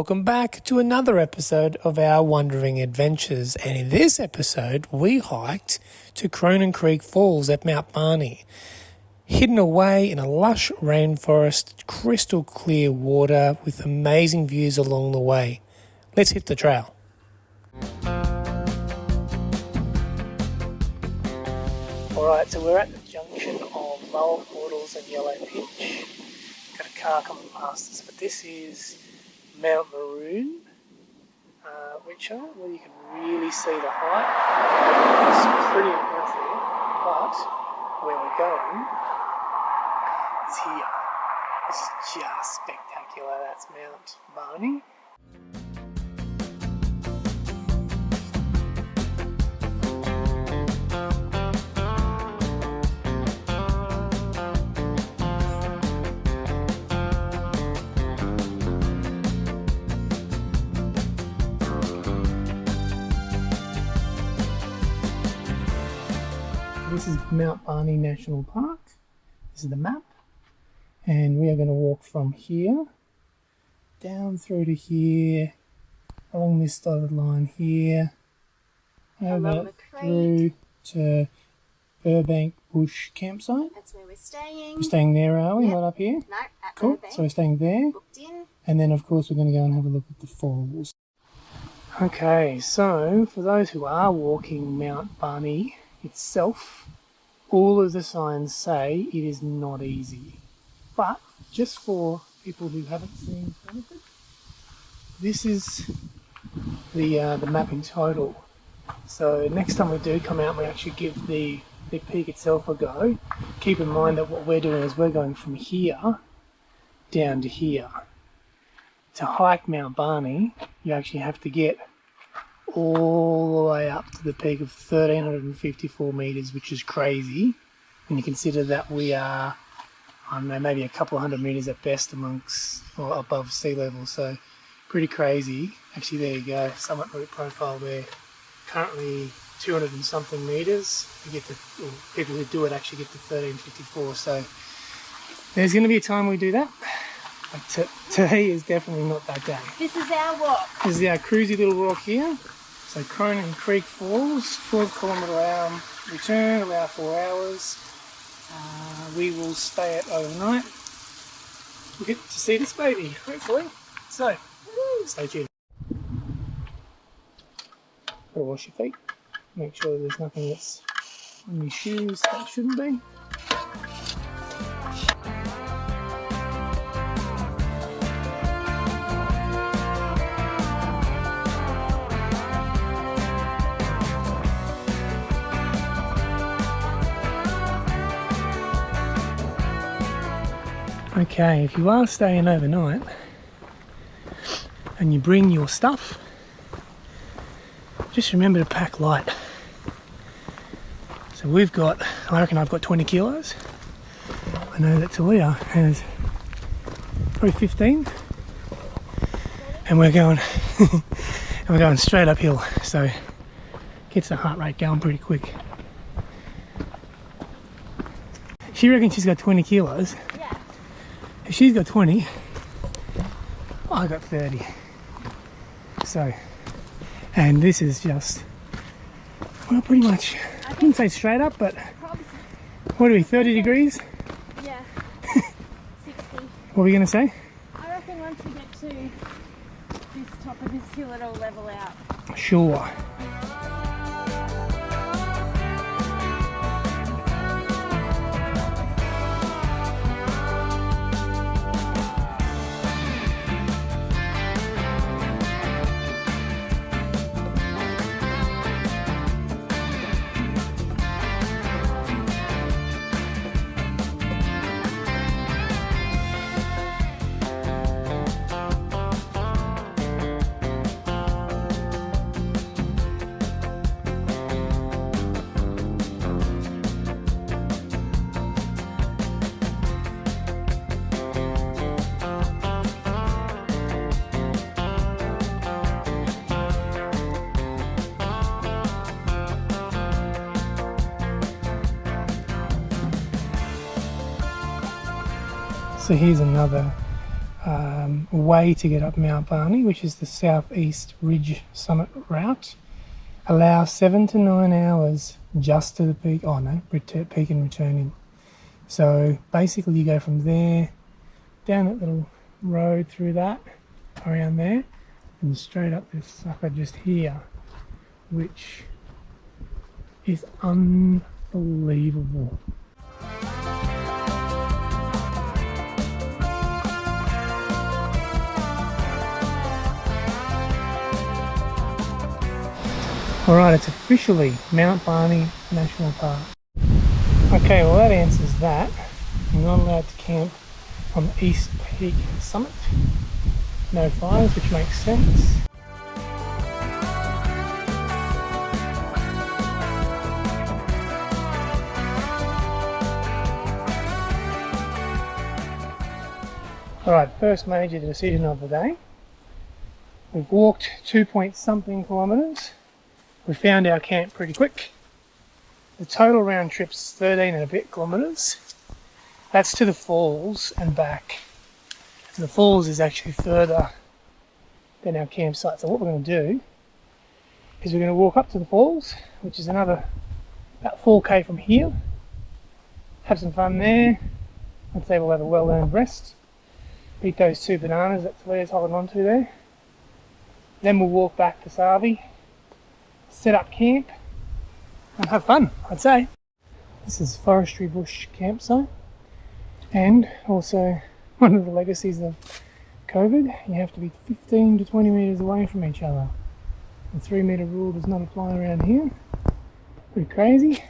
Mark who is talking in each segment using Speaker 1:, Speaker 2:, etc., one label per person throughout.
Speaker 1: welcome back to another episode of our Wandering Adventures. And in this episode, we hiked to Cronin Creek Falls at Mount Barney. Hidden away in a lush rainforest, crystal clear water with amazing views along the way. Let's hit the trail. Alright, so we're at the junction of Lower Portals and Yellow Pinch. Got a car coming past us, but this is Mount Maroon, which I don't know whether you can really see the height. It's pretty impressive, but where we're going is here. This is just spectacular. That's Mount Barney. This is Mount Barney National Park. This is the map. And we are going to walk from here down through to here, along this dotted line here, over through to Burbank Bush Campsite.
Speaker 2: That's where we're staying.
Speaker 1: We're staying there, are we? Yep. Not up here?
Speaker 2: No, at
Speaker 1: cool.
Speaker 2: Burbank.
Speaker 1: So we're staying there.
Speaker 2: Booked in.
Speaker 1: And then, of course, we're going to go and have a look at the falls. Okay, so for those who are walking Mount Barney itself, all of the signs say it is not easy. But just for people who haven't seen anything, this is the map in total. So next time we do come out, we actually give the peak itself a go. Keep in mind that what we're doing is we're going from here down to here. To hike Mount Barney, you actually have to get all the way up to the peak of 1,354 metres, which is crazy. And you consider that we are, I don't know, maybe a couple of hundred metres at best amongst or above sea level. So pretty crazy. Actually, there you go, summit route profile. We're currently 200 and something metres. We get to, well, people who do it actually get to 1,354. So there's going to be a time we do that. But today is definitely not that day.
Speaker 2: This is our walk.
Speaker 1: This is our cruisy little walk here. So Cronin Creek Falls, 12 kilometre hour return, about 4 hours. We will stay at overnight. We'll get to see this baby, hopefully. So, stay tuned. Gotta wash your feet. Make sure there's nothing that's on your shoes that shouldn't be. Okay, if you are staying overnight and you bring your stuff, just remember to pack light. So we've got, I reckon I've got 20 kilos. I know that Talia has probably 15. And we're going straight uphill, so gets the heart rate going pretty quick. She reckons she's got 20 kilos. If she's got 20, I got 30. So, and this is just, well, pretty much, I wouldn't say straight up, but what are we, 30 degrees?
Speaker 2: Yeah, 60.
Speaker 1: What were we going to say?
Speaker 2: I reckon once we get to this top of this hill, it'll level out.
Speaker 1: Sure. So here's another way to get up Mount Barney, which is the southeast ridge summit route, allows 7 to 9 hours just to the peak. Oh no, peak and returning. So basically you go from there down that little road through that, around there, and straight up this sucker just here, which is unbelievable. Alright, it's officially Mount Barney National Park. Okay, well that answers that. I'm not allowed to camp on the East Peak summit. No fires, which makes sense. Alright, first major decision of the day. We've walked 2-point-something kilometres. We found our camp pretty quick. The total round trip's 13 and a bit kilometres. That's to the falls and back. And the falls is actually further than our campsite. So what we're going to do is we're going to walk up to the falls, which is another about 4k from here. Have some fun there. I'd say we'll have a well-earned rest. Eat those 2 bananas that Talia's holding on to there. Then we'll walk back to Savi, set up camp, and have fun, I'd say. This is Forestry Bush campsite, and also one of the legacies of COVID, you have to be 15 to 20 metres away from each other. The 3 metre rule does not apply around here. Pretty crazy.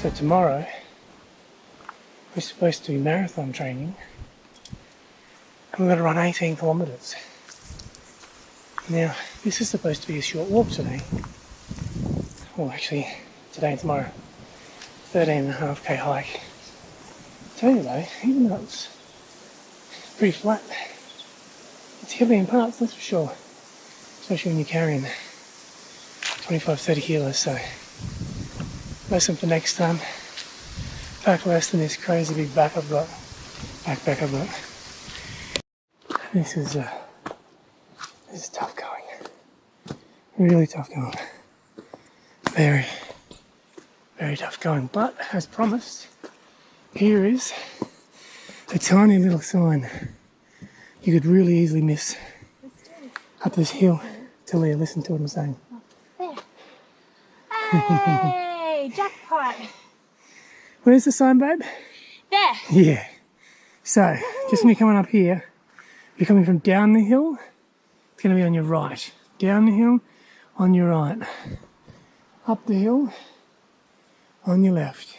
Speaker 1: So tomorrow we're supposed to do marathon training, and we're going to run 18 kilometres. Now this is supposed to be a short walk today. Well, actually today and tomorrow, 13.5k hike. I tell you though, even though it's pretty flat, it's hilly in parts, that's for sure. Especially when you're carrying 25-30 kilos, so lesson for next time. Pack less than this crazy big backpack I've got. This is tough going. Really tough going. Very, very tough going. But as promised, here is a tiny little sign you could really easily miss up this hill. Talia, listen to what I'm saying.
Speaker 2: There. Hey! Jackpot!
Speaker 1: Where's the sign, babe?
Speaker 2: There!
Speaker 1: Yeah. So, just when you're coming up here, you're coming from down the hill, it's going to be on your right. Down the hill, on your right. Up the hill, on your left.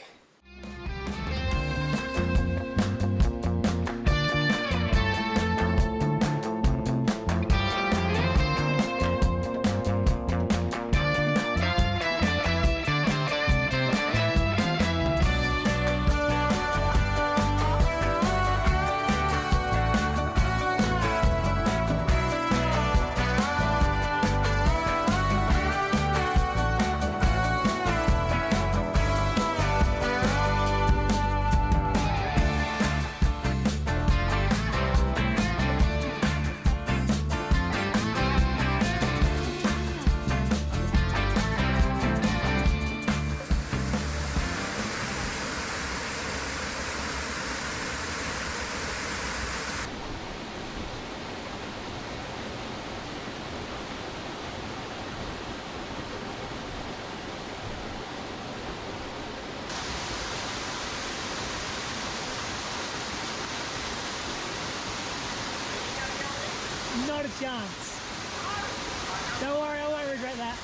Speaker 1: Not a chance. Don't worry, I won't regret that.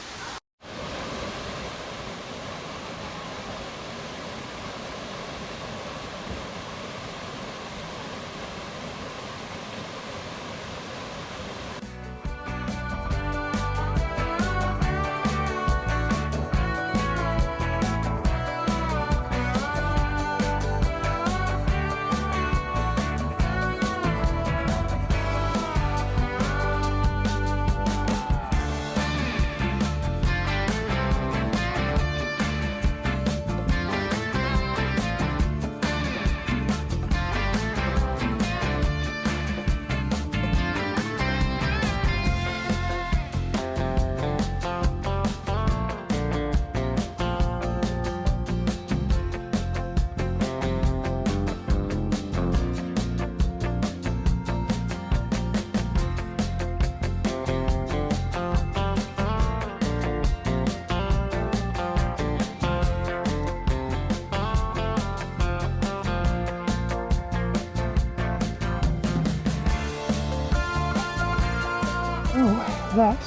Speaker 1: Oh, that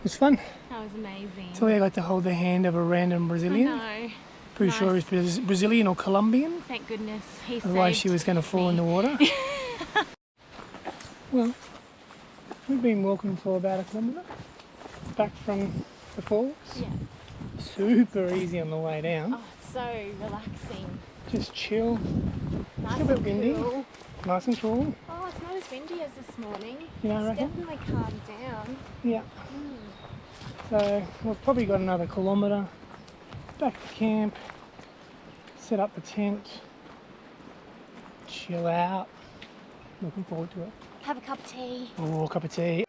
Speaker 1: was fun.
Speaker 2: That was amazing.
Speaker 1: So they like to hold the hand of a random Brazilian.
Speaker 2: I know.
Speaker 1: Pretty sure
Speaker 2: Nice.
Speaker 1: he's Brazilian or Colombian.
Speaker 2: Thank goodness he
Speaker 1: Otherwise
Speaker 2: saved
Speaker 1: she was going to fall
Speaker 2: me.
Speaker 1: in the water. Well, we've been walking for about a kilometre back from the falls.
Speaker 2: Yeah.
Speaker 1: Super easy on the way down.
Speaker 2: Oh, it's so relaxing.
Speaker 1: Just chill.
Speaker 2: Nice
Speaker 1: Still a bit
Speaker 2: and
Speaker 1: windy.
Speaker 2: cool.
Speaker 1: Nice and cool.
Speaker 2: Oh, it's not as windy as this morning.
Speaker 1: You know, I
Speaker 2: It's
Speaker 1: reckon?
Speaker 2: definitely calmed down.
Speaker 1: Yeah. So we've probably got another kilometre back to camp, set up the tent, chill out. Looking forward to it.
Speaker 2: Have a cup of tea.
Speaker 1: Oh, cup of tea.